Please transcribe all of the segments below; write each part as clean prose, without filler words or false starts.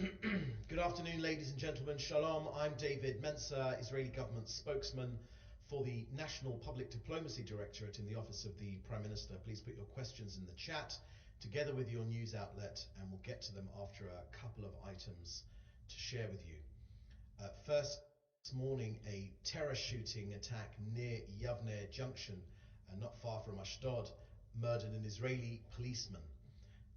Good afternoon, ladies and gentlemen. Shalom. I'm David Mencer, Israeli government spokesman for the National Public Diplomacy Directorate in the Office of the Prime Minister. Please put your questions in the chat together with your news outlet, and we'll get to them after a couple of items to share with you. First, this morning, a terror shooting attack near Yavne Junction, not far from Ashdod, murdered an Israeli policeman.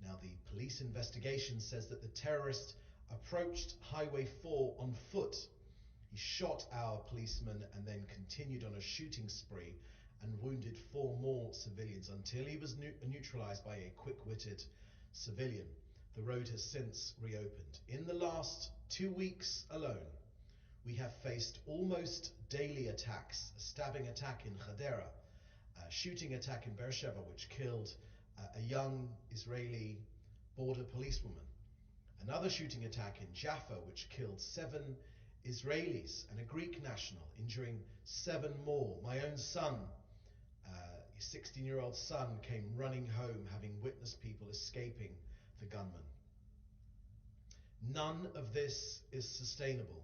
Now, the police investigation says that the terrorist approached Highway 4 on foot. He shot our policeman and then continued on a shooting spree and wounded 4 more civilians until he was neutralized by a quick-witted civilian. The road has since reopened. In the last 2 weeks alone, we have faced almost daily attacks: a stabbing attack in Hadera, a shooting attack in Beersheba, which killed a young Israeli border policewoman, another shooting attack in Jaffa, which killed 7 Israelis and a Greek national, injuring 7 more. My own son, his 16-year-old son, came running home, having witnessed people escaping the gunman. None of this is sustainable.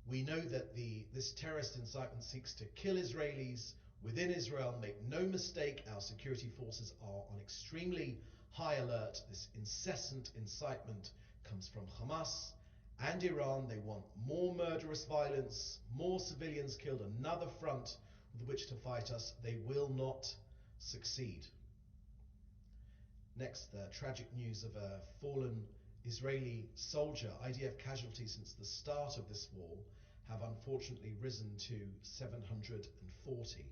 We know that this terrorist incitement seeks to kill Israelis within Israel. Make no mistake, our security forces are on extremely high alert. This incessant incitement comes from Hamas and Iran. They want more murderous violence, more civilians killed, another front with which to fight us. They will not succeed. Next, the tragic news of a fallen Israeli soldier. IDF casualties since the start of this war have unfortunately risen to 740.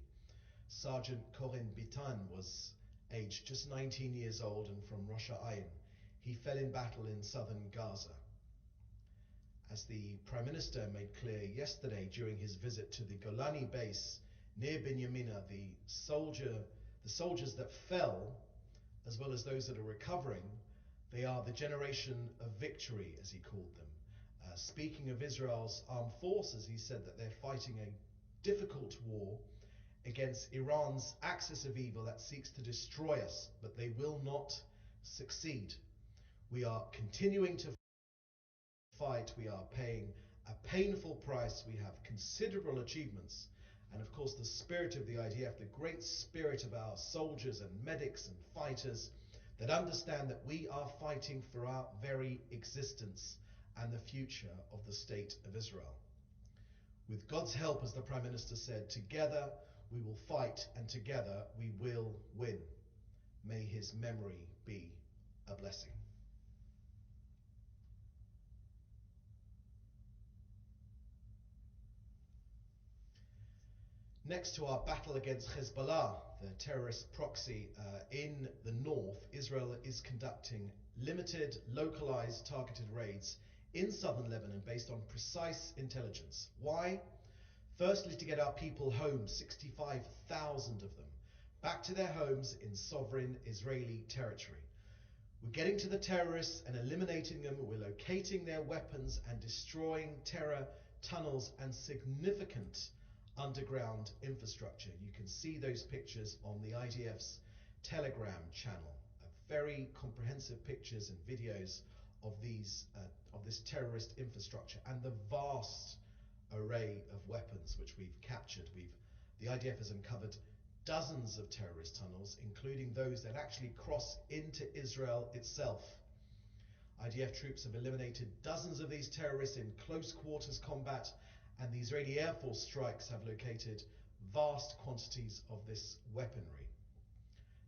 Sergeant Corin Bitan was aged just 19 years old and from Rosh Ayin. He fell in battle in southern Gaza. As the Prime Minister made clear yesterday during his visit to the Golani base near Binyamina, the soldiers that fell, as well as those that are recovering, they are the generation of victory, as he called them. Speaking of Israel's armed forces, he said that they're fighting a difficult war against Iran's axis of evil that seeks to destroy us, but they will not succeed. We are continuing to fight. We are paying a painful price. We have considerable achievements. And of course, the spirit of the IDF, the great spirit of our soldiers and medics and fighters that understand that we are fighting for our very existence and the future of the state of Israel. With God's help, as the Prime Minister said, together we will fight and together we will win. May his memory be a blessing. Next to our battle against Hezbollah, the terrorist proxy in the north, Israel is conducting limited, localized, targeted raids in southern Lebanon based on precise intelligence. Why? Firstly, to get our people home, 65,000 of them, back to their homes in sovereign Israeli territory. We're getting to the terrorists and eliminating them. We're locating their weapons and destroying terror tunnels and significant underground infrastructure. You can see those pictures on the IDF's Telegram channel. Very comprehensive pictures and videos of this terrorist infrastructure and the vast array of weapons which we've captured. The IDF has uncovered dozens of terrorist tunnels, including those that actually cross into Israel itself. IDF troops have eliminated dozens of these terrorists in close quarters combat, and the Israeli Air Force strikes have located vast quantities of this weaponry.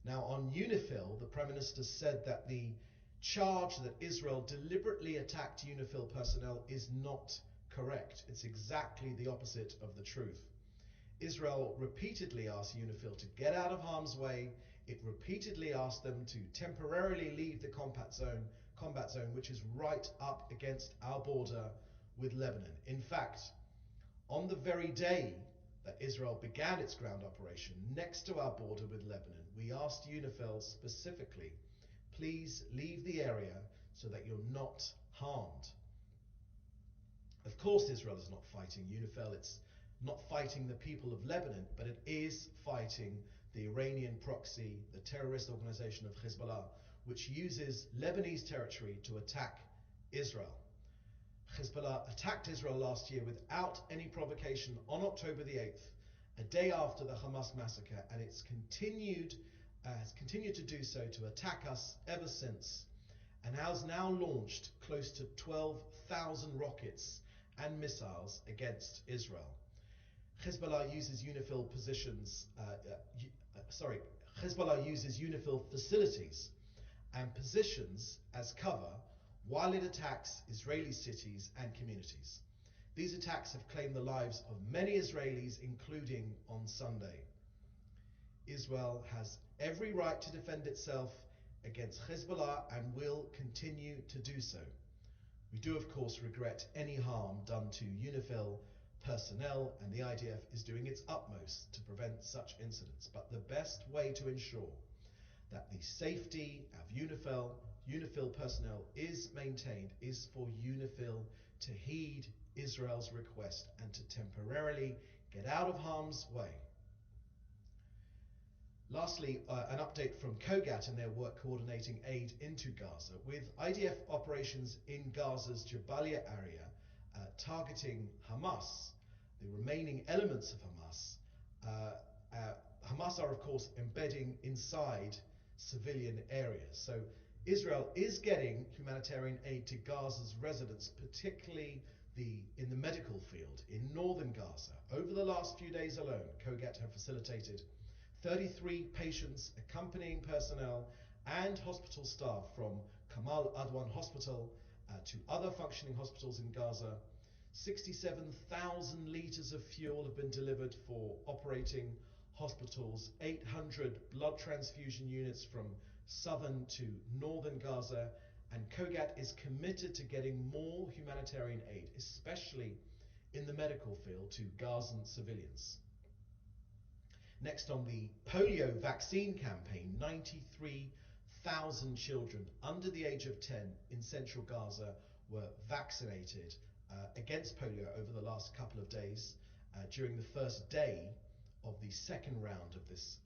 Now, on UNIFIL, the Prime Minister said that the charge that Israel deliberately attacked UNIFIL personnel is not correct. It's exactly the opposite of the truth. Israel repeatedly asked UNIFIL to get out of harm's way. It repeatedly asked them to temporarily leave the combat zone, which is right up against our border with Lebanon. In fact, on the very day that Israel began its ground operation next to our border with Lebanon, we asked UNIFIL specifically, please leave the area so that you're not harmed. Of course, Israel is not fighting UNIFIL. It's not fighting the people of Lebanon, but it is fighting the Iranian proxy, the terrorist organization of Hezbollah, which uses Lebanese territory to attack Israel. Hezbollah attacked Israel last year without any provocation on October the 8th, a day after the Hamas massacre, and has continued to do so, to attack us ever since, and has now launched close to 12,000 rockets and missiles against Israel. Hezbollah uses Hezbollah uses UNIFIL facilities and positions as cover while it attacks Israeli cities and communities. These attacks have claimed the lives of many Israelis, including on Sunday. Israel has every right to defend itself against Hezbollah and will continue to do so. We do, of course, regret any harm done to UNIFIL personnel, and the IDF is doing its utmost to prevent such incidents. But the best way to ensure that the safety of UNIFIL personnel is maintained is for UNIFIL to heed Israel's request and to temporarily get out of harm's way. Lastly, an update from COGAT and their work coordinating aid into Gaza, with IDF operations in Gaza's Jabalia area targeting Hamas, the remaining elements of Hamas. Hamas are, of course, embedding inside civilian areas. So Israel is getting humanitarian aid to Gaza's residents, particularly in the medical field in northern Gaza. Over the last few days alone, COGAT have facilitated 33 patients, accompanying personnel, and hospital staff from Kamal Adwan Hospital to other functioning hospitals in Gaza. 67,000 litres of fuel have been delivered for operating hospitals, 800 blood transfusion units from southern to northern Gaza, and COGAT is committed to getting more humanitarian aid, especially in the medical field, to Gazan civilians. Next, on the polio vaccine campaign, 93,000 children under the age of 10 in central Gaza were vaccinated against polio over the last couple of days during the first day of the second round of this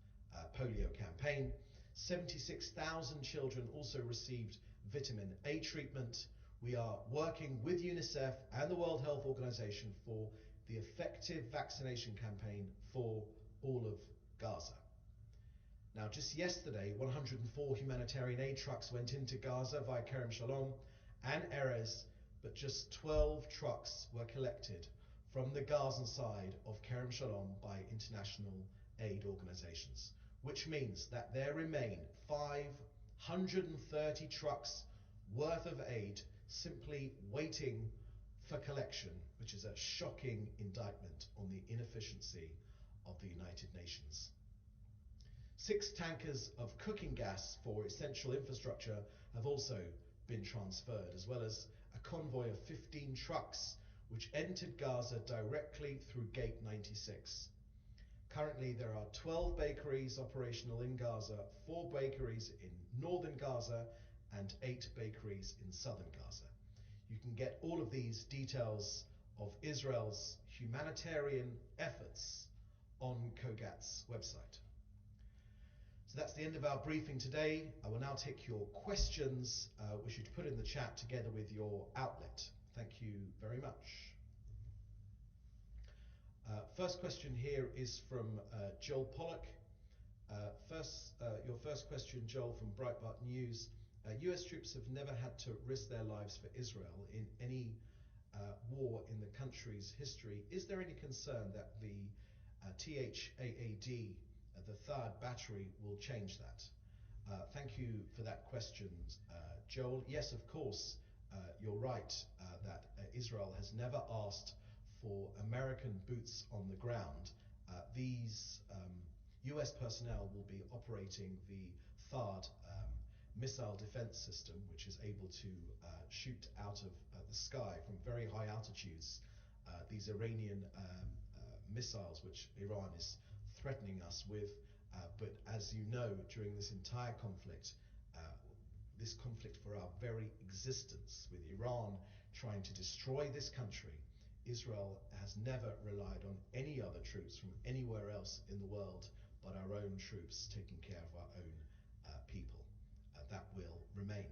polio campaign. 76,000 children also received vitamin A treatment. We are working with UNICEF and the World Health Organization for the effective vaccination campaign for all of Gaza. Now, just yesterday, 104 humanitarian aid trucks went into Gaza via Kerem Shalom and Erez, but just 12 trucks were collected from the Gazan side of Kerem Shalom by international aid organizations, which means that there remain 530 trucks worth of aid simply waiting for collection, which is a shocking indictment on the inefficiency of the United Nations. 6 tankers of cooking gas for essential infrastructure have also been transferred, as well as a convoy of 15 trucks which entered Gaza directly through Gate 96. Currently, there are 12 bakeries operational in Gaza, 4 bakeries in northern Gaza, and 8 bakeries in southern Gaza. You can get all of these details of Israel's humanitarian efforts on COGAT's website. So that's the end of our briefing today. I will now take your questions, which you should put in the chat together with your outlet. Thank you very much. First question here is from Joel Pollock. Your first question, Joel, from Breitbart News. US troops have never had to risk their lives for Israel in any war in the country's history. Is there any concern that the THAAD, the third battery, will change that? Thank you for that question, Joel. Yes, of course, you're right that Israel has never asked for American boots on the ground. These US personnel will be operating the THAAD missile defense system, which is able to shoot out of the sky from very high altitudes these Iranian missiles which Iran is threatening us with. But as you know, during this entire conflict, this conflict for our very existence, with Iran trying to destroy this country, Israel has never relied on any other troops from anywhere else in the world but our own troops taking care of our own people. That will remain.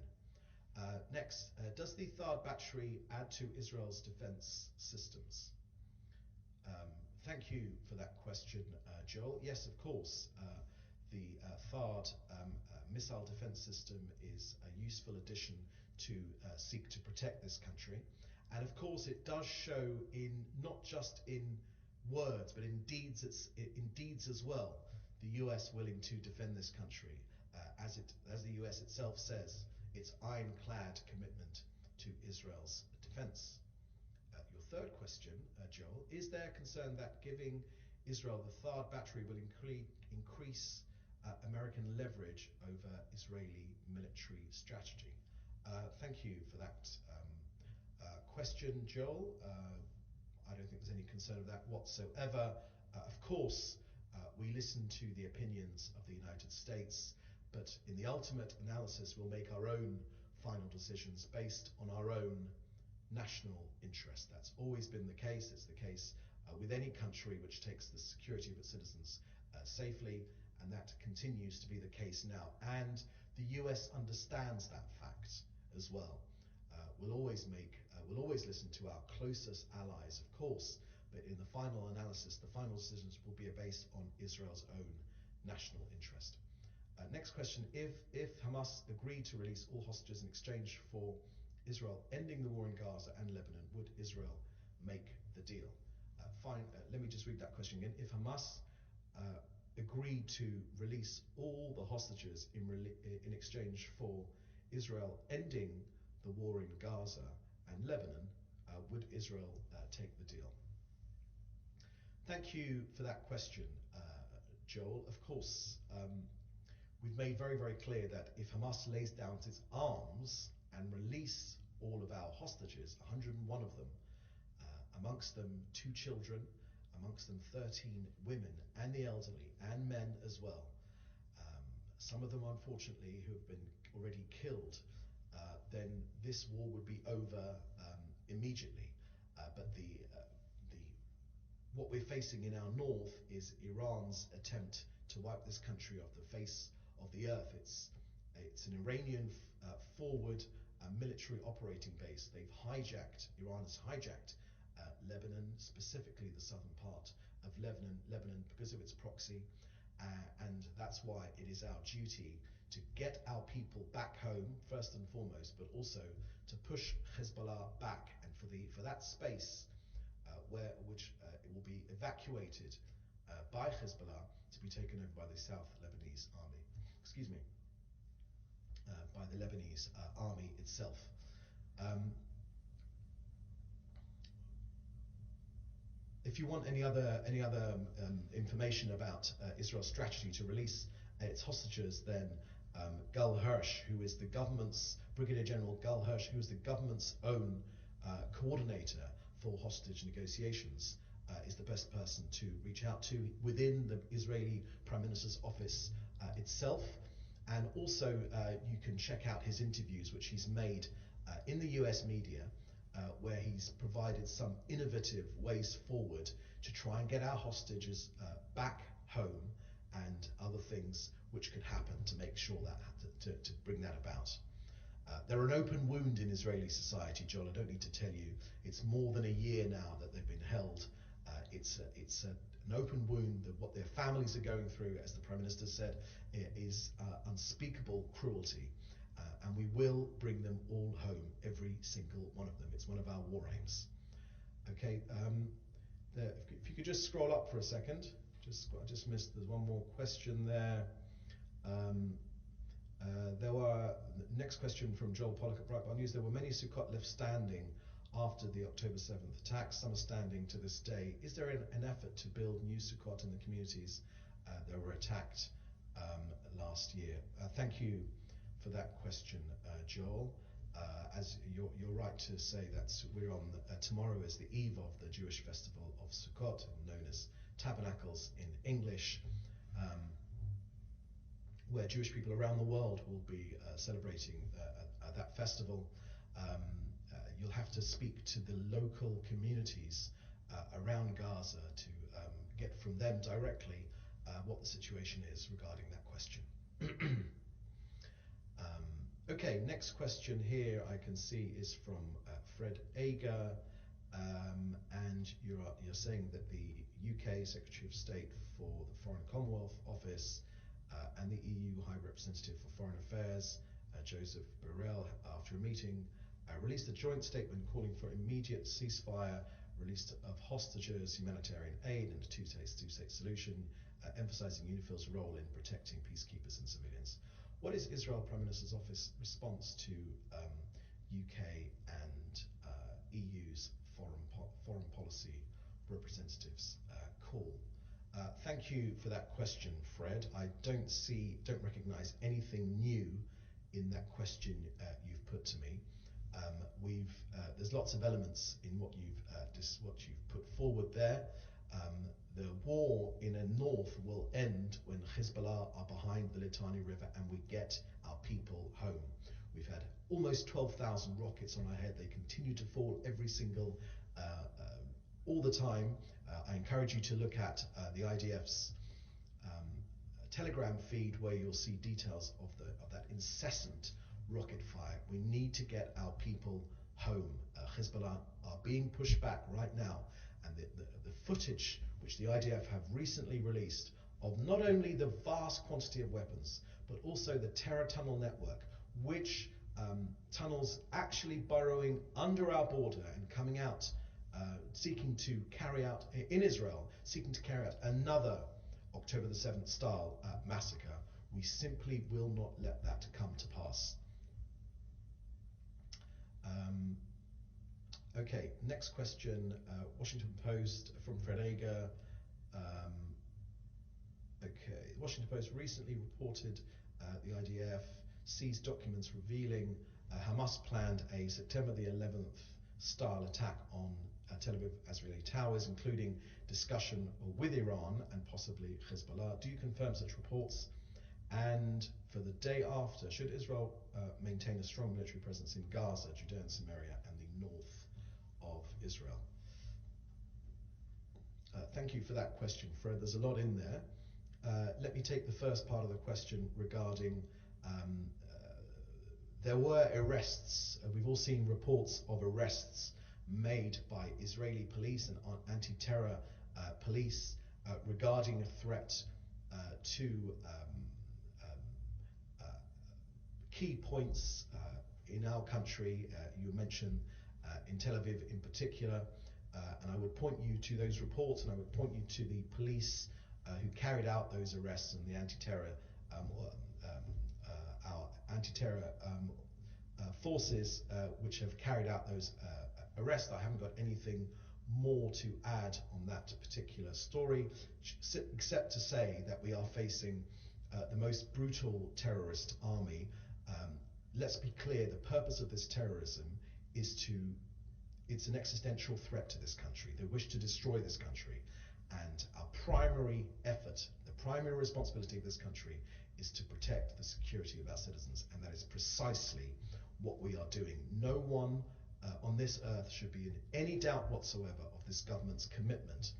Next, does the THAAD battery add to Israel's defense systems? Um, Thank you for that question, Joel. Yes, of course. The THAAD missile defense system is a useful addition to seek to protect this country. And of course, it does show in not just in words, but in deeds as well, the US willing to defend this country, as the US itself says, its ironclad commitment to Israel's defense. Your third question, Joel, is there concern that giving Israel the THAAD battery will increase American leverage over Israeli military strategy? Thank you for that question, Joel. I don't think there's any concern of that whatsoever. Of course, we listen to the opinions of the United States, but in the ultimate analysis, we'll make our own final decisions based on our own national interest. That's always been the case. It's the case with any country which takes the security of its citizens safely, and that continues to be the case now. And the US understands that fact as well. We'll always listen to our closest allies, of course, but in the final analysis, the final decisions will be based on Israel's own national interest. Next question, if Hamas agreed to release all hostages in exchange for Israel ending the war in Gaza and Lebanon, would Israel make the deal? Let me just read that question again. If Hamas agreed to release all the hostages in exchange for Israel ending the war in Gaza and Lebanon, would Israel take the deal? Thank you for that question, Joel. Of course, we've made very, very clear that if Hamas lays down its arms and release all of our hostages, 101 of them, amongst them 2 children, amongst them 13 women and the elderly and men as well, some of them unfortunately who have been already killed, then this war would be over immediately. But what we're facing in our north is Iran's attempt to wipe this country off the face of the earth. It's an Iranian forward military operating base. Iran has hijacked Lebanon, specifically the southern part of Lebanon because of its proxy, and that's why it is our duty to get our people back home first and foremost, but also to push Hezbollah back, and for that space which it will be evacuated by Hezbollah to be taken over by the South Lebanese army. Excuse me. By the Lebanese army itself. If you want any other information about Israel's strategy to release its hostages, then Gal Hirsch, Brigadier General Gal Hirsch, who is the government's own coordinator for hostage negotiations, is the best person to reach out to within the Israeli Prime Minister's office itself. And also, you can check out his interviews, which he's made in the US media, where he's provided some innovative ways forward to try and get our hostages back home, and other things which could happen to make sure that, to bring that about. They're an open wound in Israeli society, Joel. I don't need to tell you. It's more than a year now that they've been held. It's an open wound. That what their families are going through, as the Prime Minister said, is unspeakable cruelty. And we will bring them all home, every single one of them. It's one of our war aims. Okay, if you could just scroll up for a second. I just missed, there's one more question there. Next question from Joel Pollack at Breitbart News. There were many Sukkot left standing after the October 7th attacks. Some are standing to this day. Is there an effort to build new Sukkot in the communities that were attacked last year? Thank you for that question, Joel. As you're right to say that we're on, tomorrow is the eve of the Jewish festival of Sukkot, known as Tabernacles in English, where Jewish people around the world will be celebrating that festival. You'll have to speak to the local communities around Gaza to get from them directly what the situation is regarding that question. Okay, next question here I can see is from Fred Ager, and you're saying that the UK Secretary of State for the Foreign Commonwealth Office and the EU High Representative for Foreign Affairs, Joseph Borrell, after a meeting, released a joint statement calling for immediate ceasefire, release of hostages, humanitarian aid, and a two-state solution, emphasizing UNIFIL's role in protecting peacekeepers and civilians. What is Israel Prime Minister's Office response to UK and EU's foreign policy representatives' call? Thank you for that question, Fred. I don't recognise anything new in that question you've put to me. There's lots of elements in what you've put forward there. The war in the north will end when Hezbollah are behind the Litani River and we get our people home. We've had almost 12,000 rockets on our head. They continue to fall all the time. I encourage you to look at the IDF's Telegram feed, where you'll see details of that incessant rocket fire. We need to get our people home. Hezbollah are being pushed back right now, and the footage which the IDF have recently released of not only the vast quantity of weapons, but also the terror tunnel network, which tunnels actually burrowing under our border and coming out, seeking to carry out another October the 7th style massacre. We simply will not let that come to pass. Okay, next question, Washington Post from Fred Ager. Okay, the Washington Post recently reported the IDF seized documents revealing Hamas planned a September the 11th style attack on Tel Aviv Israeli towers, including discussion with Iran and possibly Hezbollah. Do you confirm such reports? And for the day after, should Israel maintain a strong military presence in Gaza, Judea and Samaria, and the north of Israel? Thank you for that question, Fred. There's a lot in there. Let me take the first part of the question regarding there were arrests. We've all seen reports of arrests made by Israeli police and anti-terror police regarding a threat to key points in our country. You mentioned in Tel Aviv in particular, and I would point you to those reports, and I would point you to the police who carried out those arrests and the anti-terror our anti-terror forces which have carried out those arrests. I haven't got anything more to add on that particular story, except to say that we are facing the most brutal terrorist army. Let's be clear, the purpose of this terrorism is it's an existential threat to this country. They wish to destroy this country. And our primary effort, the primary responsibility of this country is to protect the security of our citizens. And that is precisely what we are doing. No one on this earth should be in any doubt whatsoever of this government's commitment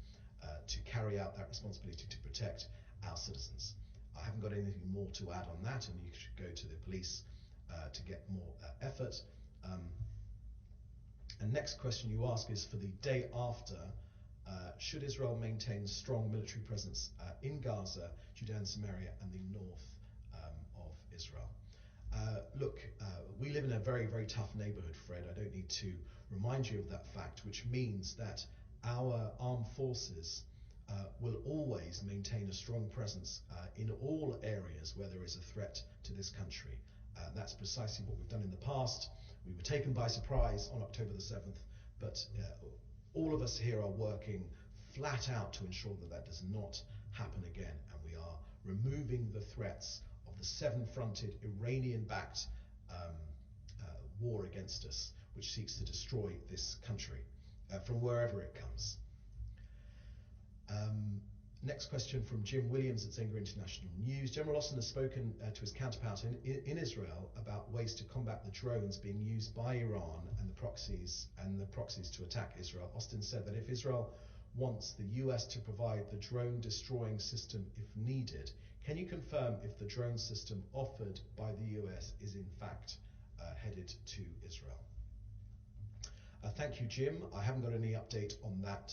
to carry out that responsibility to protect our citizens. I haven't got anything more to add on that, and you should go to the police to get more effort. And next question you ask is for the day after. Should Israel maintain strong military presence in Gaza, Judea and Samaria, and the north of Israel? Look, we live in a very, very tough neighborhood, Fred. I don't need to remind you of that fact, which means that our armed forces will always maintain a strong presence in all areas where there is a threat to this country. That's precisely what we've done in the past. We were taken by surprise on October the 7th, but all of us here are working flat out to ensure that that does not happen again, and we are removing the threats of the seven-fronted Iranian-backed war against us, which seeks to destroy this country from wherever it comes. Next question from Jim Williams at Zenga International News. General Austin has spoken to his counterpart in Israel about ways to combat the drones being used by Iran and the proxies to attack Israel. Austin said that if Israel wants the US to provide the drone destroying system if needed, Can you confirm if the drone system offered by the US is in fact headed to Israel? Thank you, Jim. I haven't got any update on that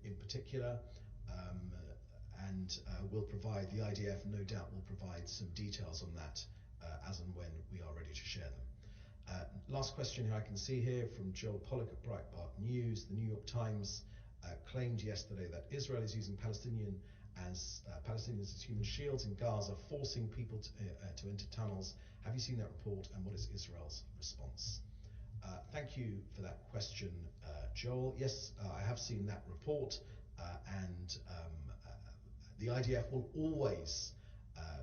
in particular, and we'll provide, the IDF no doubt will provide some details on that as and when we are ready to share them. Last question I can see here from Joel Pollack at Breitbart News. The New York Times claimed yesterday that Israel is using Palestinians as human shields in Gaza, forcing people to enter tunnels. Have you seen that report, and what is Israel's response? Thank you for that question, Joel. Yes, I have seen that report, and the IDF will always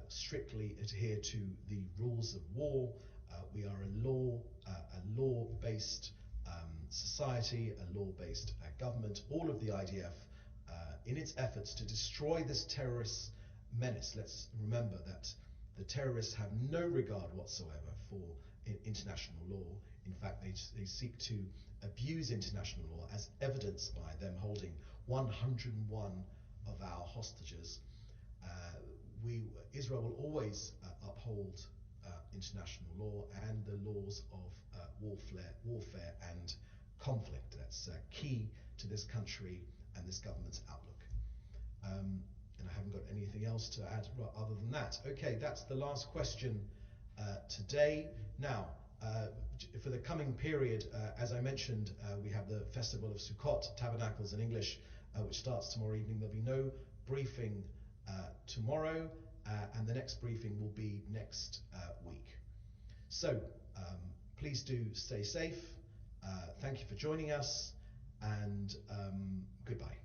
strictly adhere to the rules of war. We are a law-based society, a law-based government. All of the IDF, in its efforts to destroy this terrorist menace, let's remember that the terrorists have no regard whatsoever for international law. In fact, they seek to abuse international law, as evidenced by them holding 101 of our hostages. Israel will always uphold international law and the laws of warfare and conflict. That's key to this country and this government's outlook. And I haven't got anything else to add other than that. Okay, that's the last question today. Now, for the coming period, as I mentioned, we have the Festival of Sukkot, Tabernacles in English, which starts tomorrow evening. There'll be no briefing tomorrow, and the next briefing will be next week. So, please do stay safe. Thank you for joining us, and goodbye.